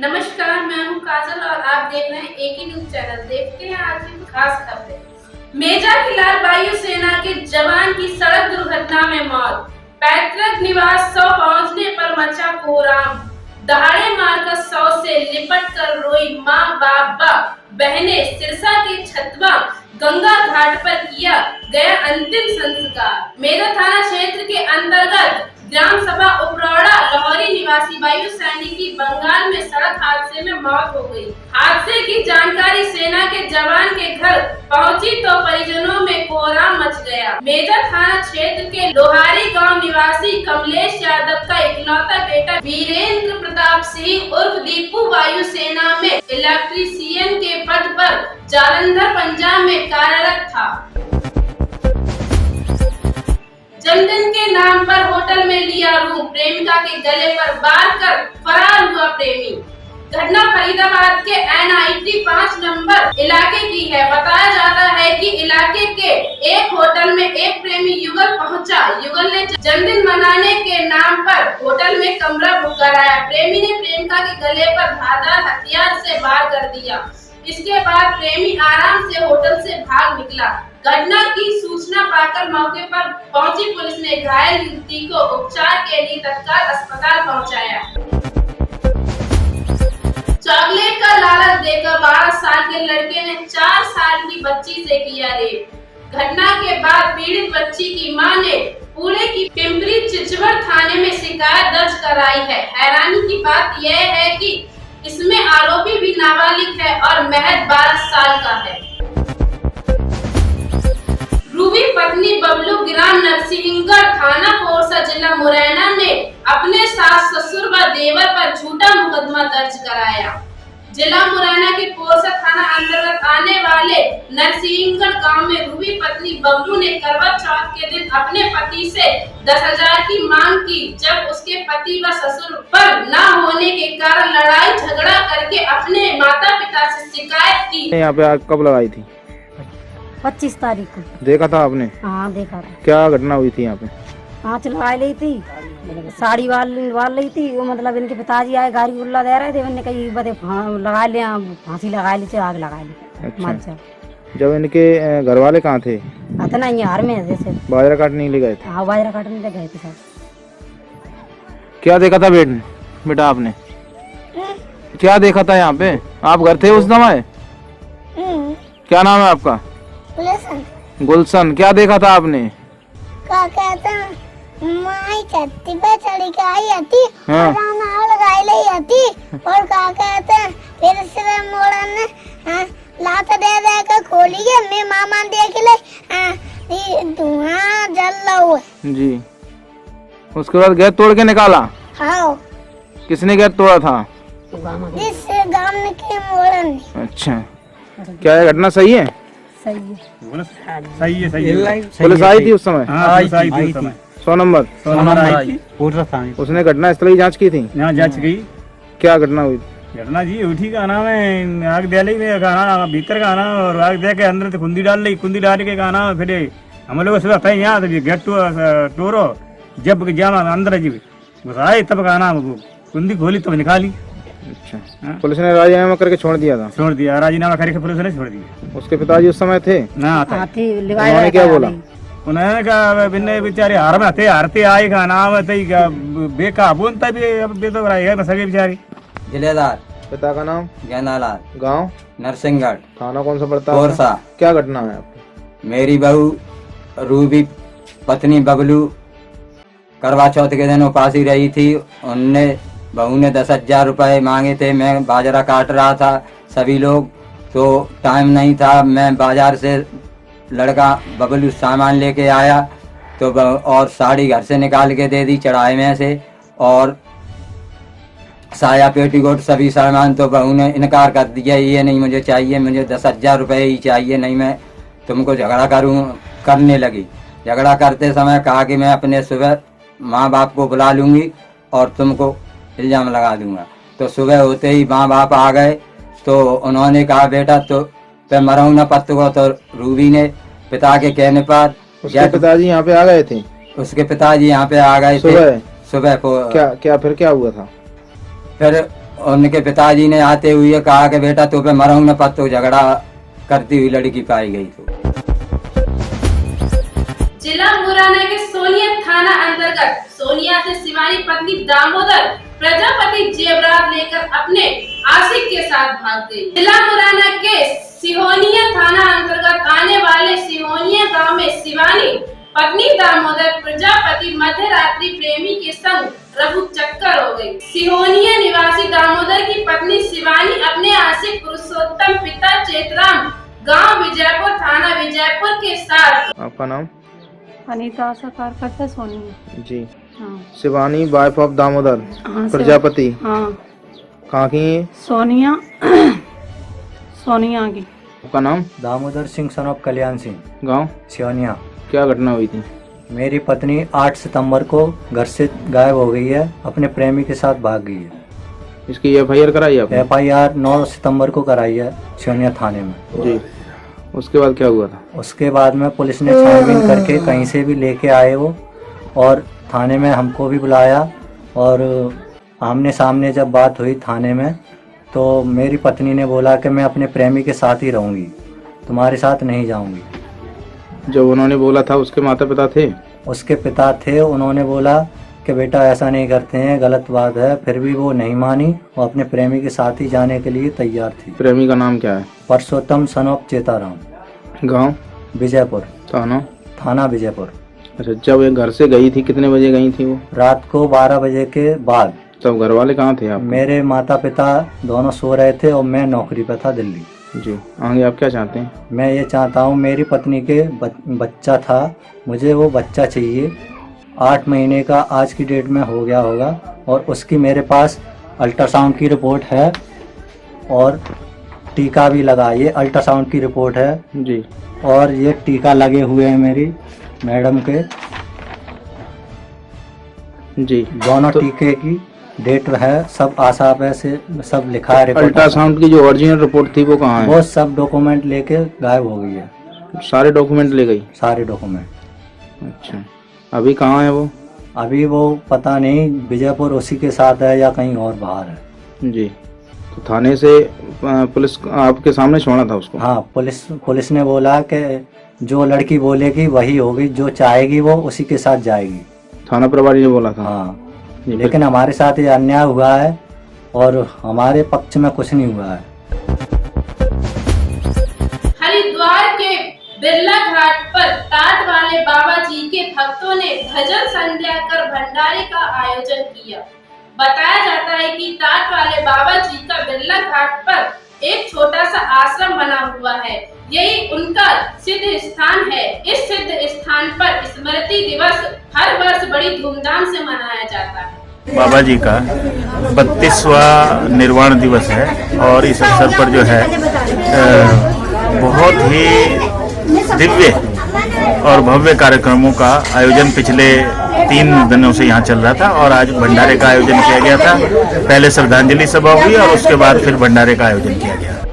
नमस्कार, मैं हूं काजल और आप देख रहे हैं एके न्यूज चैनल। देखते हैं आज की खास खबरें। मेजर हिलाल वायुसेना के जवान की सड़क दुर्घटना में मौत। पैतृक निवास 100 पहुंचने पर मचा कोहराम। दहाड़े मारकर 100 से लिपट कर रोई माँ बाबा बहने। सिरसा के छतवा गंगा घाट पर किया गया अंतिम संस्कार। मेरठ थाना क्षेत्र के अंतर्गत ग्राम सभा उपरौड़ा लाहौरी निवासी वायु सैनिक की बंगाल में सड़क हादसे में मौत हो गई। हादसे की जानकारी सेना के जवान के घर पहुंची तो परिजनों में कोहराम मच गया। मेजर थाना क्षेत्र के लोहारी गांव निवासी कमलेश यादव का इकलौता बेटा वीरेंद्र प्रताप सिंह उर्फ दीपू वायु सेना में इलेक्ट्रीशियन के पद पर जालंधर पंजाब में कार्यरत था। जन्मदिन के नाम पर होटल में लिया रूम। प्रेमिका के गले पर वार कर फरार हुआ प्रेमी। घटना फरीदाबाद के NIT 5 नंबर इलाके की है। बताया जाता है कि इलाके के एक होटल में एक प्रेमी युगल पहुंचा। युगल ने जन्मदिन मनाने के नाम पर होटल में कमरा बुक कराया। प्रेमी ने प्रेमिका के गले पर धारदार हथियार से वार कर दिया। इसके बाद प्रेमी आराम से होटल से भाग निकला। घटना की सूचना पाकर मौके पर पहुंची पुलिस ने घायल युवती को उपचार के लिए तत्काल अस्पताल पहुंचाया। चॉकलेट का लालच देकर 12 साल के लड़के ने 4 साल की बच्ची से किया रेप। घटना के बाद पीड़ित बच्ची की मां ने पुणे की पिंपरी चिंचवड थाने में शिकायत दर्ज कराई है। हैरानी की बात यह है कि इसमें आरोपी भी नाबालिग है और महज 12 साल का है। रूबी पत्नी बबलू ग्राम नरसिंहगढ़ थाना पोरसा जिला मुरैना ने अपने सास ससुर व देवर पर झूठा मुकदमा दर्ज कराया। जिला मुरैना के पोरसा थाना अंतर्गत आने वाले नरसिंहगढ़ गांव में रूबी पत्नी बबलू ने करवा चौथ के दिन अपने पति से 10,000 की मांग की। जब उसके पति व ससुर पर न होने के कारण लड़ाई झगड़ा करके अपने माता पिता से शिकायत की। यहाँ पे आग कब लगाई थी? 25 तारीख को। देखा था आपने? हाँ देखा था। क्या घटना हुई थी यहाँ पे? आँच लगा ली थी, साड़ी वाल ली थी। वो मतलब इनके पिताजी आए, गाड़ी उल्ला दे रहे थे। मैंने कही बदे लगा ले, फांसी लगा ली, आग लगा ली। अच्छा। जब इनके घर वाले कहाँ थे? इतना यार में जैसे बाजरा काटने ले गए थे। हाँ बाजरा काटने ले गए थे सब। क्या देखा था बेटा आपने? क्या देखा था यहाँ पे? आप घर थे उस समय? क्या नाम है आपका? गुलशन। क्या देखा था आपने? माई छत्ती पे चढ़ी के आई थी। हाँ। और नाव लगाई ली थी। और क्या कहते हैं फिर से मोड़न ने लात दे के खोली है। मैं मामा देख ले धुआं जल रहा है जी। उसके बाद गेट तोड़ के निकाला? हाँ। किसने गेट तोड़ा था? जिस गांव के मोड़न। अच्छा। क्या ये घटना सही है? सही है। सही है। पुलिस आई थी उस समय? हाँ, पुलिस आई थी उस समय। 100 नंबर आई थी। उसने घटना स्थल की जांच की थी? यहाँ जांच गई। क्या घटना हुई? घटना जी उठी का नाम है आग दे ली गाना भीतर का आना और आग दे के अंदर से कुंदी डाल ली। कुंदी डाल के गाना फिर हम लोग सुबह था यहाँ तो गेट टोरो जब जाना अंदर जी घुसाए तब गाना कुंदी खोली तब निकाली। अच्छा। पुलिस ने राजीनामा करके छोड़ दिया था? छोड़ दिया, राजीनामा करके पुलिस ने छोड़ दिया। उसके पिताजी उस समय थे? ना उन्होंने क्या बोला? उन्होंने कहा बिन्ने बेचारे हार में हारते आए का नाम बेका बोलता भी तो है सगे बेचारी। जिलेदार। पिता का नाम? ज्ञानालाल। गांव? नरसिंहगढ़। थाना कौन सा पड़ता है? पोरसा। क्या घटना है आपकी? मेरी बहू रूबी पत्नी बबलू करवा चौथ के दिन उपासी रही थी। उनने बहू ने 10,000 रुपए मांगे थे। मैं बाजरा काट रहा था, सभी लोग तो टाइम नहीं था। मैं बाजार से लड़का बबलू सामान लेके आया तो और साड़ी घर से निकाल के दे दी चढ़ाए में से, और साया पेटीकोट सभी सामान। तो बहू ने इनकार कर दिया, ये नहीं मुझे चाहिए, मुझे 10,000 रुपये ही चाहिए, नहीं मैं तुमको झगड़ा करने लगी। झगड़ा करते समय कहा कि मैं अपने सुबह माँ बाप को बुला लूँगी और तुमको इल्ज़ाम लगा दूंगा। तो सुबह होते ही माँ बाप आ गए तो उन्होंने कहा बेटा तो पे मरऊ न पत्त को। तो रूबी ने पिता के कहने पर उसके पिताजी यहाँ पे आ गए थे? उसके पिताजी यहाँ पे आ गए थे सुबह को। क्या फिर क्या हुआ था? फिर उनके पिताजी ने आते हुए कहा कि बेटा तो पे मरूं न पत्तो, झगड़ा करती हुई लड़की पाई गई। तो जिला मुरैना के सोनिया थाना अंतर्गत सोनिया से शिवानी पत्नी दामोदर प्रजापति जेवरात लेकर अपने आशिक के साथ भाग गई। जिला मुरैना के सिहोनिया थाना अंतर्गत आने वाले सिहोनिया गांव में शिवानी पत्नी दामोदर प्रजापति मध्य रात्रि प्रेमी के संग रफू चक्कर हो गई। सिहोनिया निवासी दामोदर की पत्नी शिवानी अपने आशिक पुरुषोत्तम पिता चेतराम गांव विजयपुर थाना विजयपुर के साथ। आपका नाम? अनीता सरकार करते सोनिया। जी। हाँ। शिवानी वाइफ ऑफ दामोदर हाँ, प्रजापति। हाँ। कहाँ की है? सोनिया सोनिया की। आपका नाम? दामोदर सिंह सन ऑफ कल्याण सिंह, गांव? सियोनिया। क्या घटना हुई थी? मेरी पत्नी 8 सितंबर को घर से गायब हो गई है, अपने प्रेमी के साथ भाग गई है। इसकी FIR कराई आपने? FIR 9 सितंबर को कराई है सियोनिया थाने में। जी। उसके बाद क्या हुआ था? उसके बाद में पुलिस ने छानबीन करके कहीं से भी लेके आए वो, और थाने में हमको भी बुलाया, और आमने सामने जब बात हुई थाने में तो मेरी पत्नी ने बोला कि मैं अपने प्रेमी के साथ ही रहूँगी, तुम्हारे साथ नहीं जाऊँगी। जब उन्होंने बोला था उसके माता पिता थे? उसके पिता थे, उन्होंने बोला कि बेटा ऐसा नहीं करते हैं, गलत बात है, फिर भी वो नहीं मानी, वो अपने प्रेमी के साथ ही जाने के लिए तैयार थी। प्रेमी का नाम क्या है? पुरुषोत्तम सन ऑफ चेताराम। गांव? विजयपुर। थाना विजयपुर। अच्छा, जब ये घर से गई थी कितने बजे गई थी वो? रात को 12 बजे के बाद। तब घर वाले कहाँ थे आप? मेरे माता पिता दोनों सो रहे थे और मैं नौकरी पर था दिल्ली। जी। आगे आप क्या चाहते हैं? मैं ये चाहता हूँ, मेरी पत्नी के बच्चा था, मुझे वो बच्चा चाहिए। 8 महीने का आज की डेट में हो गया होगा, और उसकी मेरे पास अल्ट्रासाउंड की रिपोर्ट है और टीका भी लगा। ये अल्ट्रासाउंड की रिपोर्ट है जी, और ये टीका लगे हुए हैं मेरी मैडम के जी। दोनों टीके की डेट है, सब आसाप है से सब लिखा है। अल्ट्रासाउंड की जो ओरिजिनल रिपोर्ट थी वो कहाँ है? वो सब डॉक्यूमेंट लेके गायब हो गई है। सारे डॉक्यूमेंट ले गई? सारे डॉक्यूमेंट। अच्छा, अभी कहाँ है वो? अभी वो पता नहीं, विजयपुर उसी के साथ है या कहीं और बाहर है। जी। तो थाने से पुलिस आपके सामने छोड़ा था उसको? हाँ, पुलिस ने बोला कि जो लड़की बोलेगी वही होगी, जो चाहेगी वो उसी के साथ जाएगी। थाना प्रभारी ने बोला था? हाँ, लेकिन हमारे साथ ये अन्याय हुआ है और हमारे पक्ष में कुछ नहीं हुआ है। हरिद्वार के बिरला घाट पर टाट वाले बाबा जी के भक्तों ने भजन संध्या कर भंडारे का आयोजन किया। बताया जाता है कि टाट वाले बाबा जी का बिरला घाट पर एक छोटा सा आश्रम बना हुआ है, यही उनका सिद्ध स्थान है। इस सिद्ध स्थान पर स्मृति दिवस हर वर्ष बड़ी धूमधाम से मनाया जाता है। बाबा जी का 32वां निर्वाण दिवस है, और इस अवसर पर जो है बहुत ही दिव्य और भव्य कार्यक्रमों का आयोजन पिछले 3 दिनों से यहाँ चल रहा था, और आज भंडारे का आयोजन किया गया था। पहले श्रद्धांजलि सभा हुई और उसके बाद फिर भंडारे का आयोजन किया गया।